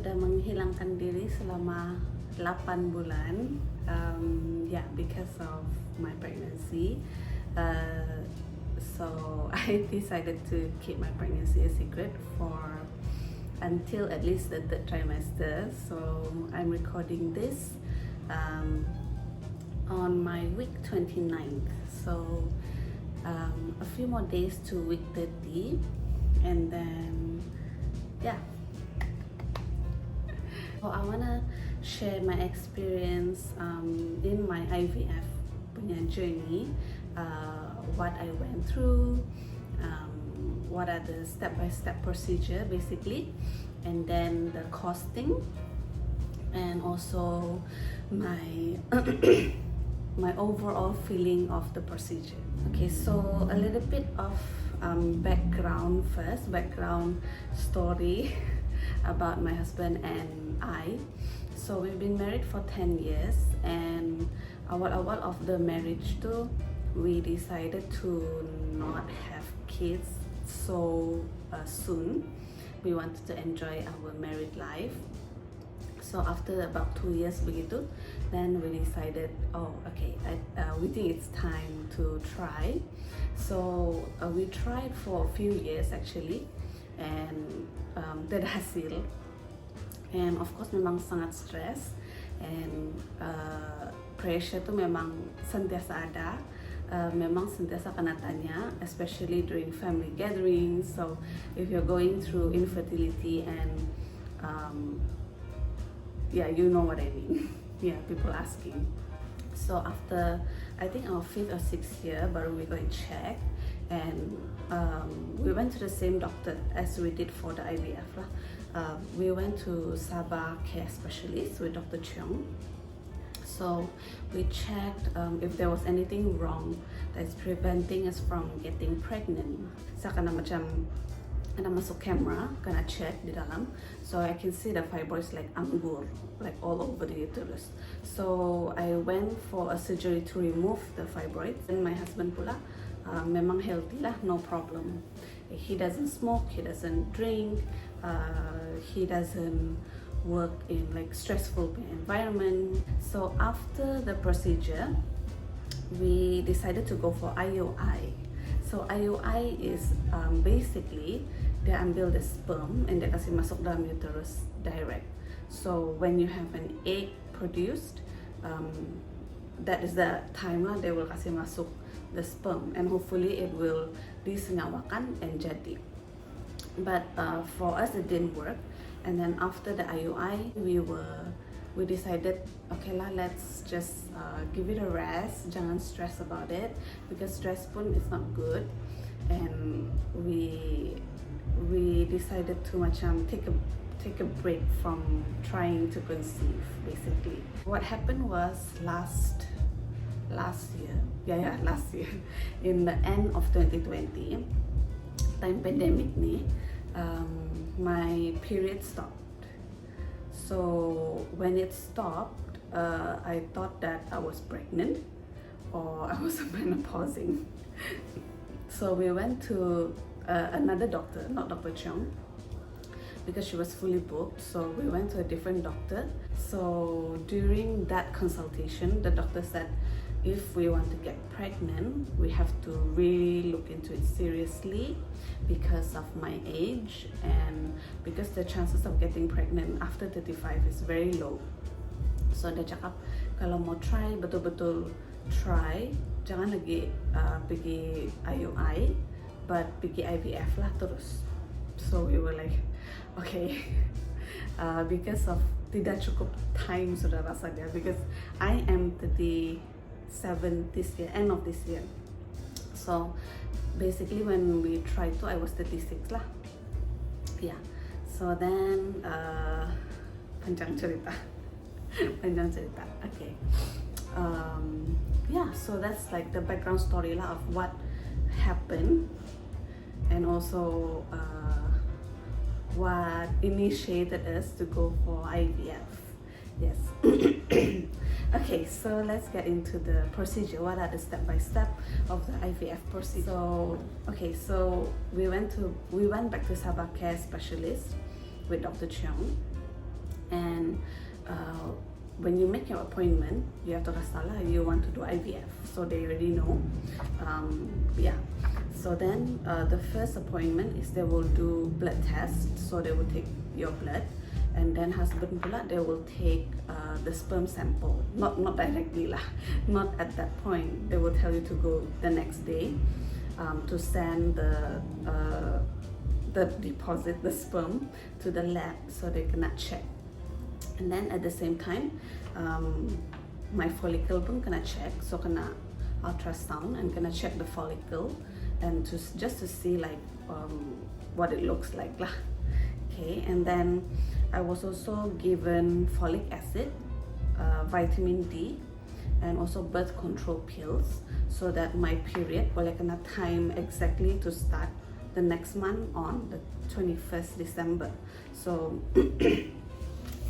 sudah menghilangkan diri selama 8 bulan, because of my pregnancy. So I decided to keep my pregnancy a secret for until at least the 3rd trimester. So I'm recording this on my week 29th. So a few more days to week 30, and then so I wanna share my experience in my IVF punya journey, what I went through, what are the step-by-step procedure basically, and then the costing, and also my my overall feeling of the procedure. Okay, so a little bit of background story about my husband and I. So we've been married for 10 years, and awal-awal of the marriage too, we decided to not have kids so soon. We wanted to enjoy our married life. So after about 2 years begitu, then we decided, we think it's time to try. So we tried for a few years actually, and tidak hasil. And of course memang sangat stress, and pressure tuh memang sentiasa ada. Memang sentiasa kena tanya, especially during family gatherings. So if you're going through infertility and you know what I mean. People asking. So after I think our 5th or 6th year, baru we go and check, and we went to the same doctor as we did for the IVF lah. We went to Sabah care specialist with Dr. Cheong. So we checked if there was anything wrong that's preventing us from getting pregnant. Sa kana macam kana masuk camera, kana check di dalam, so I can see the fibroids like anggur, like all over the uterus. So I went for a surgery to remove the fibroids. And my husband pula memang healthy lah, no problem. He doesn't smoke, he doesn't drink, he doesn't work in like stressful environment. So after the procedure, we decided to go for IUI. So IUI is basically dia ambil the sperm and dia kasih masuk dalam uterus direct. So when you have an egg produced, that is the time lah they will kasih masuk the sperm, and hopefully it will disenyawakan and jadi. But for us it didn't work, and then after the IUI we decided, okay lah, let's just give it a rest, jangan stress about it, because stress pun is not good. And we decided to macam take a break from trying to conceive basically. What happened was last year, in the end of 2020, time pandemic ni, my period stopped. So when it stopped, I thought that I was pregnant or I was menopausing. So we went to another doctor, not Dr. Cheong, because she was fully booked. So we went to a different doctor. So during that consultation, the doctor said, if we want to get pregnant, we have to really look into it seriously because of my age, and because the chances of getting pregnant after 35 is very low. So dia cakap, kalau mau try, betul-betul try, jangan lagi pergi IUI, but pergi IVF lah terus. So we were like, okay, because of tidak cukup time sudah rasa dia, because I am 37 this year, end of this year. So basically when we tried to, I was 36 lah. So then panjang cerita. Okay. So that's like the background story lah of what happened, and also what initiated us to go for IVF. Yes. Okay, so let's get into the procedure. What are the step-by-step of the IVF procedure? So we went back to Sabah care specialist with Dr. Cheong, And when you make your appointment, you have to kasih lah you want to do IVF, so they already know. Yeah, so then the first appointment is they will do blood test, so they will take your blood, and then husband pula they will take the sperm sample, not directly lah, not at that point. They will tell you to go the next day to send the deposit, the sperm, to the lab so they cannot check. And then at the same time, my follicle pun kena check, so kena ultrasound and kena check the follicle, and just to see like what it looks like lah. Okay, and then I was also given folic acid, vitamin D, and also birth control pills, so that my period boleh kena time exactly to start the next month on the 21st December. So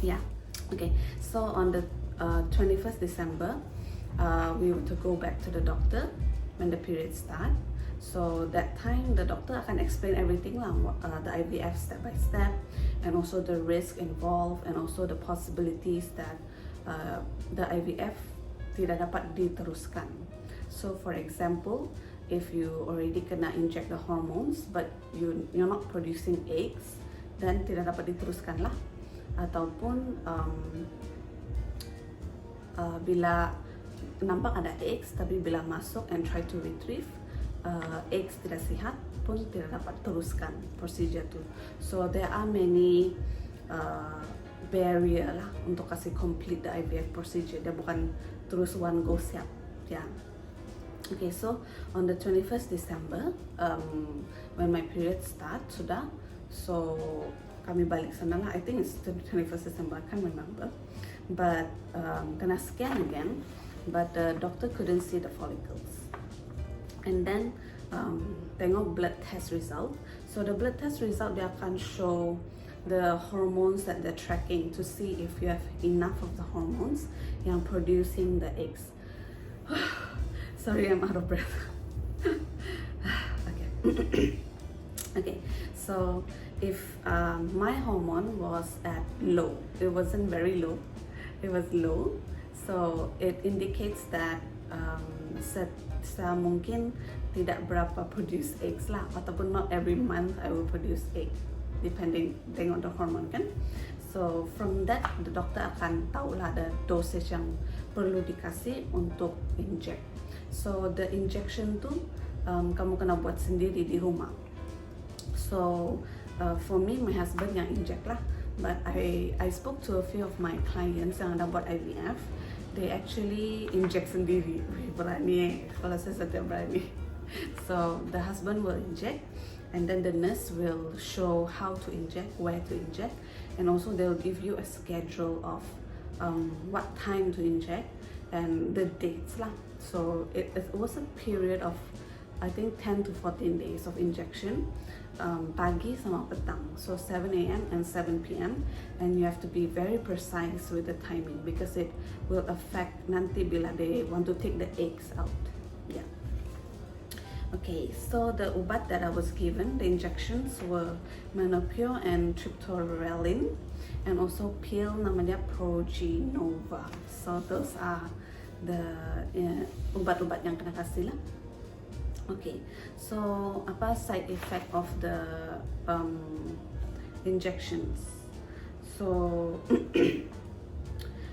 yeah. Okay, so on the 21st December, we were to go back to the doctor when the period start. So that time, the doctor akan explain everything lah, the IVF step by step, and also the risk involved, and also the possibilities that the IVF tidak dapat diteruskan. So for example, if you already kena inject the hormones, but you're not producing eggs, then tidak dapat diteruskan lah. Ataupun bila nampak ada eggs tapi bila masuk and try to retrieve eggs tidak sihat pun tidak dapat teruskan procedure tu. So there are many barrier lah untuk kasih complete the IVF procedure. Dia bukan terus one go siap. Yeah. Okay, so on the 21st December, when my period start sudah, so kami balik sana lah. I think it's 21st December, I can't remember. But kena scan again, but the doctor couldn't see the follicles. And then tengok blood test result. So the blood test result, dia akan show the hormones that they're tracking to see if you have enough of the hormones yang producing the eggs. Sorry, I'm out of breath. Okay. Okay, so if my hormone was at low, it wasn't very low, it was low, so it indicates that saya mungkin tidak berapa produce eggs lah, ataupun not every month I will produce egg, depending tengok the hormone kan. So from that, the doctor akan tahu lah the dosage yang perlu dikasih untuk inject. So the injection tu kamu kena buat sendiri di rumah. So for me, my husband yang inject lah, but I spoke to a few of my clients yang ada buat IVF. They actually inject sendiri. Berani, kalau saya setiap berani. So the husband will inject, and then the nurse will show how to inject, where to inject, and also they'll give you a schedule of what time to inject and the dates lah. So it was a period of I think 10 to 14 days of injection, pagi sama petang, so 7 a.m. and 7 p.m. and you have to be very precise with the timing because it will affect nanti bila they want to take the eggs out. Yeah. Okay, so the ubat that I was given, the injections were Menopur and Triptorelin, and also pill namanya Progenova. So those are the ubat-ubat yang kena kasih lah. Okay, so apa side effect of the injections? So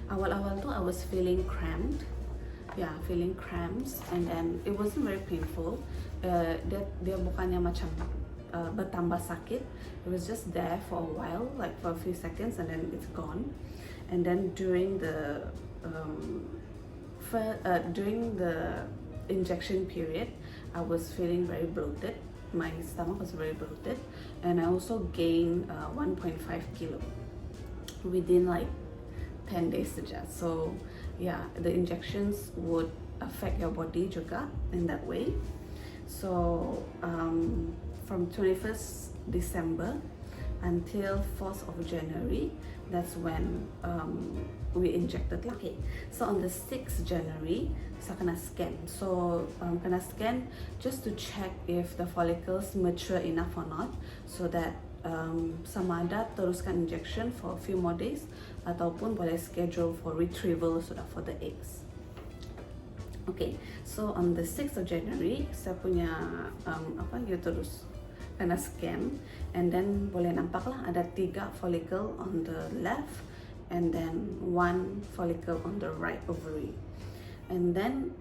awal-awal tu I was feeling cramped, yeah, feeling cramps, and then it wasn't very painful. Dia bukannya macam bertambah sakit. It was just there for a while, like for a few seconds, and then it's gone. And then during the injection period, I was feeling very bloated. My stomach was very bloated, and I also gained 1.5 kilo within like 10 days saja. So yeah, the injections would affect your body juga in that way. So from 21st December until 4th of January, that's when we injected lah. Okay, so on the 6th January, saya kena scan. So kena scan just to check if the follicles mature enough or not, so that sama ada teruskan injection for a few more days ataupun boleh schedule for retrieval sudah for the eggs. Okay, so on the 6th of January saya punya uterus kena scan, and then boleh nampak lah ada 3 follicle on the left and then 1 follicle on the right ovary. And then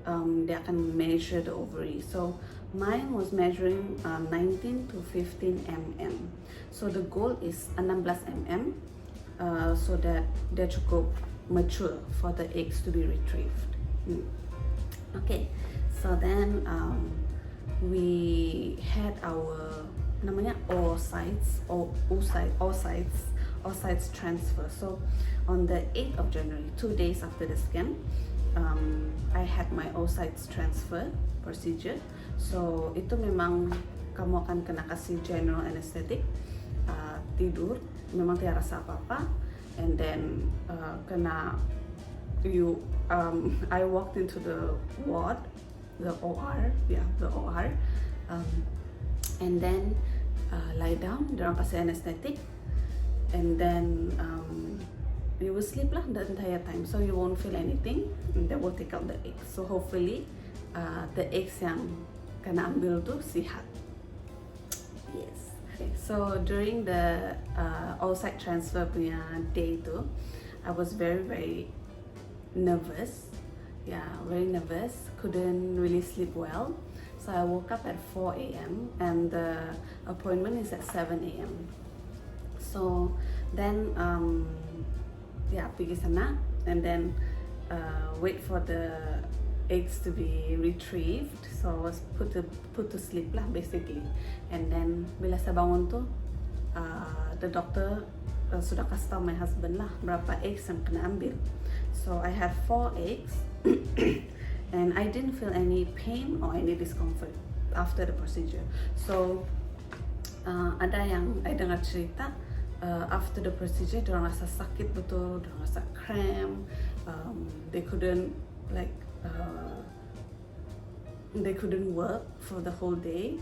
dia akan measure the ovary. So mine was measuring 19 to 15 mm. So the goal is 16 mm, so that dia cukup mature for the eggs to be retrieved. Okay, so then we had our namanya oocytes transfer. So on the 8th of January, 2 days after the scan, I had my oocytes transfer procedure. So itu memang kamu akan kena kasih general anesthetic, tidur, memang tidak rasa apa-apa, and then I walked into the ward, the OR, and then lie down, dorang kasih anesthetic, and then you will sleep lah the entire time, so you won't feel anything, and they will take out the eggs. So hopefully the eggs yang kena ambil tu sihat. Yes. Okay, so during the oocyte transfer punya day tu, I was very nervous. Yeah, very nervous. Couldn't really sleep well. So I woke up at 4 a.m. and the appointment is at 7 a.m. So then pergi sana and then wait for the eggs to be retrieved. So I was put to sleep lah basically. And then bila saya bangun tu, the doctor sudah kasih tahu my husband lah berapa eggs yang kena ambil. So I have 4 eggs and I didn't feel any pain or any discomfort after the procedure. So ada yang I dengar cerita after the procedure dorang rasa sakit betul, dorang rasa cramp, they couldn't work for the whole day.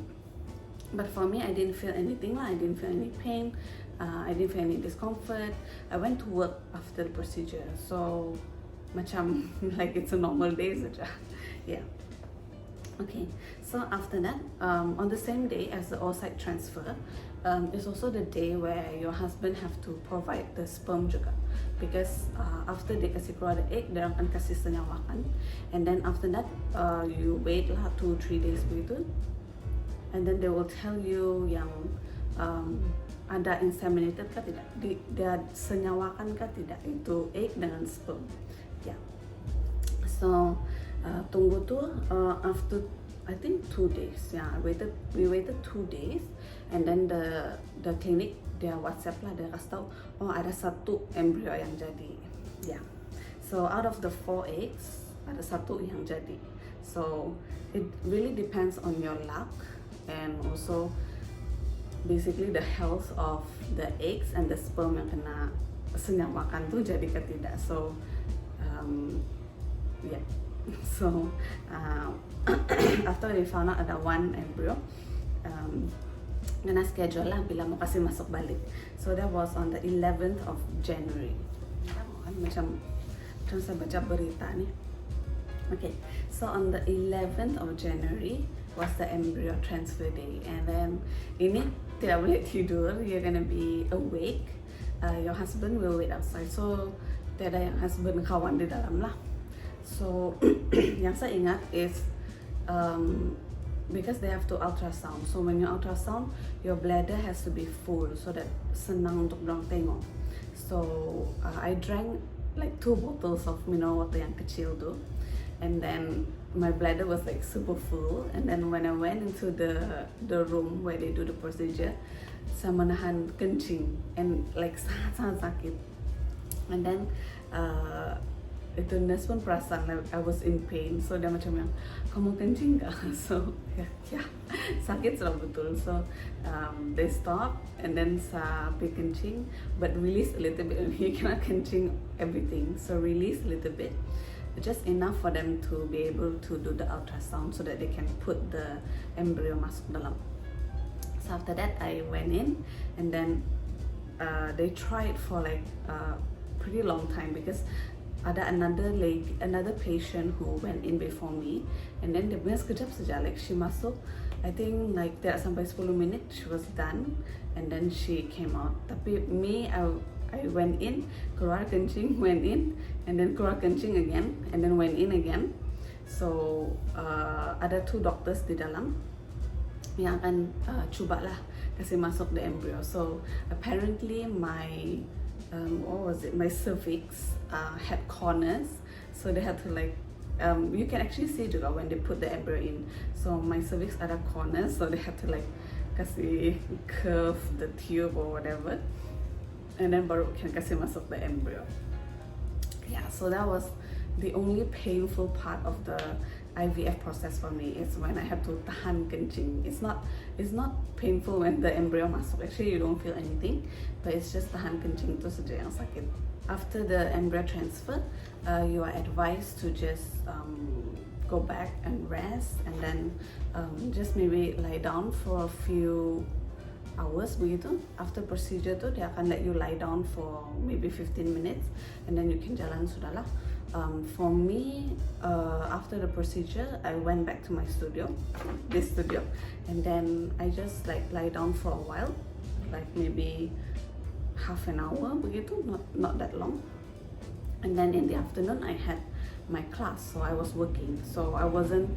But for me, I didn't feel anything lah. I didn't feel any pain, I didn't feel any discomfort. I went to work after the procedure, so macam like it's a normal day saja. Yeah. Okay, so after that, on the same day as the oocyte transfer, is also the day where your husband have to provide the sperm juga, because after dia kasih keluar the egg, dia akan kasih senyawakan, and then after that you wait lah 2-3 days begitu, and then they will tell you yang ada inseminated kah tidak, dia senyawakan kah tidak itu egg dengan sperm. Yeah. So tunggu tu after I think 2 days. Yeah, we waited 2 days, and then the clinic dia WhatsApp lah, dia kasih tahu ada 1 embryo yang jadi. Yeah. So out of the 4 eggs ada 1 yang jadi. So it really depends on your luck and also basically the health of the eggs and the sperm yang kena senyawakan tu jadi ke tidak. So yeah. So after we found out ada 1 embryo, kena schedule lah bila mau kasih masuk balik. So that was on the 11th of January. Macam saya baca berita ni. Okay, so on the 11th of January was the embryo transfer day, and then ini tidak boleh tidur, you're gonna be awake. Your husband will wait outside, so tiada yang husband kawan di dalam lah. So yang saya ingat is because they have to ultrasound, so when you ultrasound your bladder has to be full so that senang untuk dorang tengok. So I drank like 2 bottles of mineral water yang kecil tu, and then my bladder was like super full, and then when I went into the room where they do the procedure, saya menahan kencing and like sangat sakit, and then itu nurse pun perasan like I was in pain, so dia macam yang kamu kencing gak? So yeah, sakit sudah betul. So they stop and then saya pergi kencing, but release a little bit. You cannot kencing everything, so release a little bit, just enough for them to be able to do the ultrasound so that they can put the embryo masuk dalam. So after that I went in, and then they tried for like pretty long time because ada another patient who went in before me, and then dia punya sekejap saja, like she masuk, I think like tidak sampai 10 minit she was done, and then she came out. Tapi me, I went in, keluar kencing, went in, and then keluar kencing again, and then went in again. So ada 2 doctors di dalam yang akan cubalah kasih masuk the embryo. So apparently my my cervix had corners, so they had to like you can actually see juga when they put the embryo in. So my cervix ada corners, so they had to like kasih curve the tube or whatever, and then baru can kasih masuk the embryo. Yeah, so that was the only painful part of the IVF process for me, is when I have to tahan kencing. It's not painful when the embryo masuk. Actually, you don't feel anything, but it's just tahan kencing tu saja yang sakit. After the embryo transfer, you are advised to just go back and rest, and then just maybe lie down for a few hours begitu. After procedure tu dia akan let you lie down for maybe 15 minutes, and then you can jalan sudahlah. For me, after the procedure, I went back to my this studio, and then I just like lie down for a while, like maybe half an hour begitu, not that long. And then in the afternoon I had my class, so I was working, so I wasn't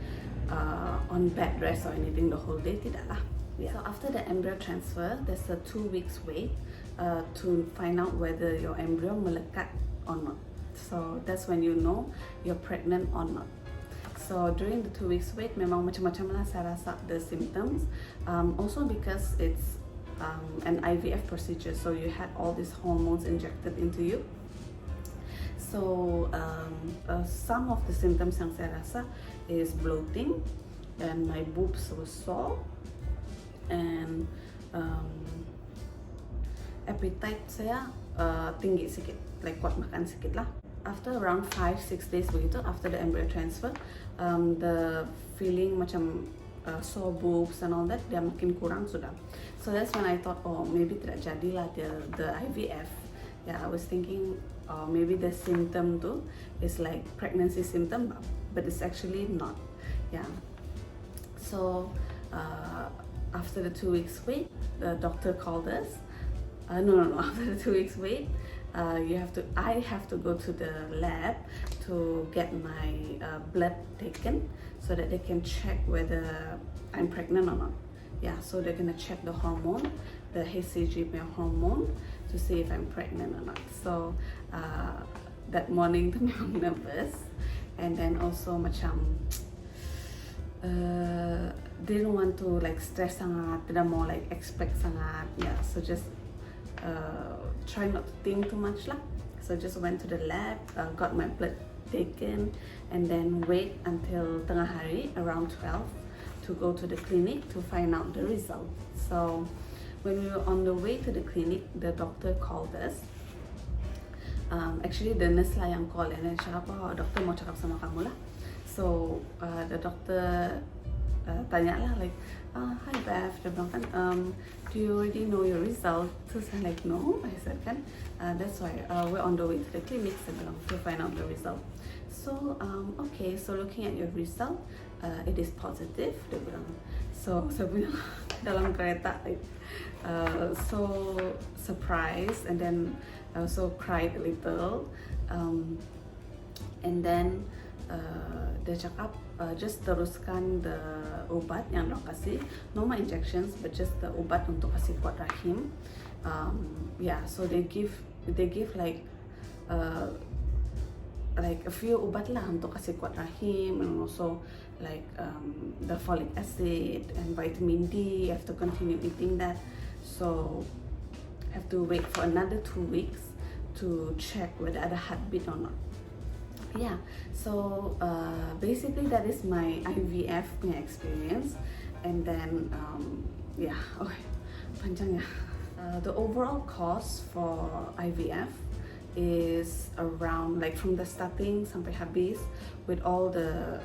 on bed rest or anything the whole day, tidak lah. Yeah. So after the embryo transfer, there's a 2 weeks wait to find out whether your embryo melekat or not. So that's when you know you're pregnant or not. So during the 2 weeks wait, memang macam-macam lah saya rasa the symptoms. Also because it's an IVF procedure, so you had all these hormones injected into you. So some of the symptoms yang saya rasa is bloating, and my boobs were sore, and appetite saya tinggi sikit, like kuat makan sikit lah. After around 5-6 days begitu, after the embryo transfer, the feeling macam sore boobs and all that, dia makin kurang sudah. So that's when I thought, oh maybe tidak jadilah the IVF. Yeah, I was thinking maybe the symptom too is like pregnancy symptom, but it's actually not. Yeah. So after the 2 weeks wait, the doctor called us. No. After the 2 weeks wait, I have to go to the lab to get my blood taken, so that they can check whether I'm pregnant or not. Yeah, so they're gonna check the hormone, the HCG hormone, to see if I'm pregnant or not. So that morning tu memang nervous, and then also macam didn't want to like stress sangat, tidak mau like expect sangat. Yeah, so just try not to think too much lah. So just went to the lab, got my blood taken, and then wait until tengah hari around 12 to go to the clinic to find out the result. So when we were on the way to the clinic, the doctor called us. Actually the nurse lah yang call, and then cakap, oh doktor mau cakap sama kamu lah. So the doctor tanya lah like, hi Beth, dia bilang kan, do you already know your result? Terus saya like, no, I said kan, that's why we're on the way to the clinic, saya bilang, to find out the result. So okay, so looking at your result, it is positive, dia bilang. So saya punya dalam kereta like, so surprised, and then I also cried a little, and then dia cakap just teruskan the ubat yang dok kasih, no more injections, but just the ubat untuk kasih kuat rahim. Yeah, so they give like a few ubat lah untuk kasih kuat rahim, and also like the folic acid and vitamin D. You have to continue eating that, so have to wait for another 2 weeks to check whether ada heartbeat or not. Yeah, so basically that is my IVF experience, and then yeah, okay, panjang ya. The overall cost for IVF is around, like from the starting sampai habis with all the